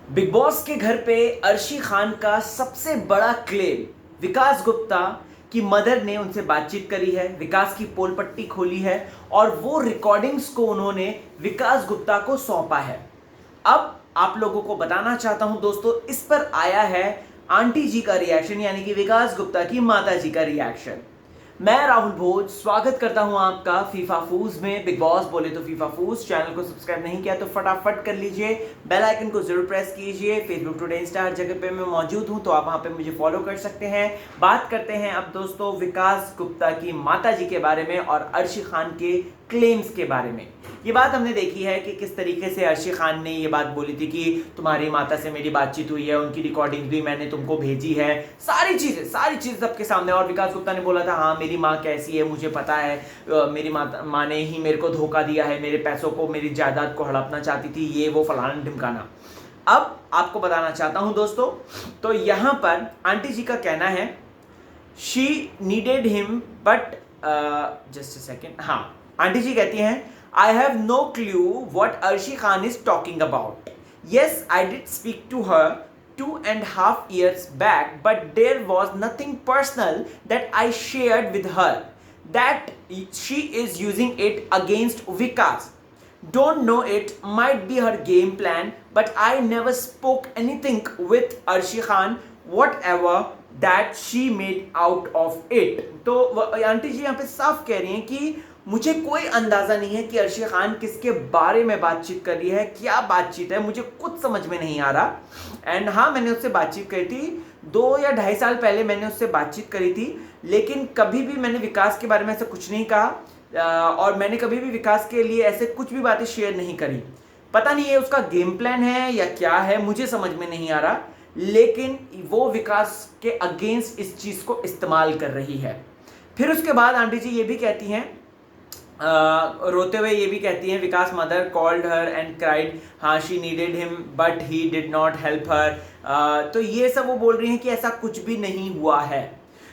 Big boss के घर पे अर्शी खान का सबसे बड़ा क्लेम विकास गुप्ता की मदर ने उनसे बातचीत करी है, विकास की पोल पट्टी खोली है और वो रिकॉर्डिंग्स को उन्होंने विकास गुप्ता को सौंपा है। अब आप लोगों को बताना चाहता हूं दोस्तों, इस पर आया है आंटी जी का रिएक्शन, यानी कि विकास गुप्ता की माता जी का रिएक्शन। मैं राहुल भोज स्वागत करता हूं आपका फीफा फूज में। बिग बॉस बोले तो फीफा फूज चैनल को सब्सक्राइब नहीं किया तो फटाफट कर लीजिए, बेल आइकन को जरूर प्रेस कीजिए। फेसबुक, टुडे, इंस्टा हर जगह पे मैं मौजूद हूं, तो आप वहां पे मुझे फॉलो कर सकते हैं। बात करते हैं अब दोस्तों विकास गुप्ता की माता जी के बारे में और अर्शी खान के क्लेम्स के बारे में। ये बात हमने देखी है कि किस तरीके से अर्शी खान ने ये बात बोली थी कि तुम्हारी माता से मेरी बातचीत हुई है, उनकी रिकॉर्डिंग भी मैंने तुमको भेजी है, सारी चीजें सबके सामने। और विकास गुप्ता ने बोला था हाँ मेरी माँ कैसी है मुझे पता है, मेरी माँ ने ही मेरे को धोखा दिया है, मेरे पैसों को, मेरी जायदाद को हड़पना चाहती थी, ये वो फलाना ढिमकाना। अब आपको बताना चाहता हूं दोस्तों, तो यहां पर आंटी जी का कहना है she needed him but just a second. हाँ, आंटी जी कहती हैं I have no clue what Arshi Khan is talking about. Yes, I did speak to her 2.5 years back, but there was nothing personal that I shared with her. That she is using it against Vikas. Don't know it, might be her game plan, but I never spoke anything with Arshi Khan, whatever that she made out of it. तो aunty जी यहाँ पे साफ कह रही हैं कि मुझे कोई अंदाजा नहीं है कि अर्शी खान किसके बारे में बातचीत कर रही है, क्या बातचीत है, मुझे कुछ समझ में नहीं आ रहा। एंड हाँ, मैंने उससे बातचीत करी थी 2 या 2.5 साल पहले मैंने उससे बातचीत करी थी, लेकिन कभी भी मैंने विकास के बारे में ऐसा कुछ नहीं कहा और मैंने कभी भी विकास के लिए ऐसे कुछ भी बातें शेयर नहीं करी। पता नहीं ये उसका गेम प्लान है या क्या है, मुझे समझ में नहीं आ रहा, लेकिन वो विकास के अगेंस्ट इस चीज को इस्तेमाल कर रही है। फिर उसके बाद आंटी जी ये भी कहती हैं, रोते हुए ये भी कहती हैं, Vikas mother called her and cried, हाँ she needed him but he did not help her. तो ये सब वो बोल रही हैं कि ऐसा कुछ भी नहीं हुआ है।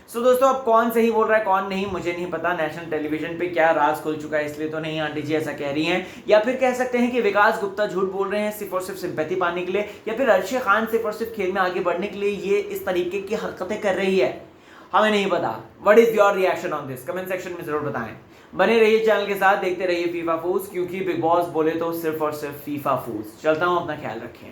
सो दोस्तों, अब कौन सही बोल रहा है कौन नहीं मुझे नहीं पता। नेशनल टेलीविजन पे क्या राज खुल चुका है इसलिए तो नहीं आंटी जी ऐसा कह रही हैं, या फिर कह सकते हैं कि विकास गुप्ता झूठ बोल रहे हैं सिर्फ और सिर्फ सिंपैथी पाने के लिए, या फिर अर्शी खान सिर्फ और सिर्फ खेल में आगे बढ़ने के लिए ये इस तरीके की हरकतें कर रही है, हमें नहीं पता। What is your reaction on this, comment section में जरूर बताएं। बने रहिए चैनल के साथ, देखते रहिए फीफा फूज, क्योंकि बिग बॉस बोले तो सिर्फ और सिर्फ फीफा फूज। चलता हूं, अपना ख्याल रखें।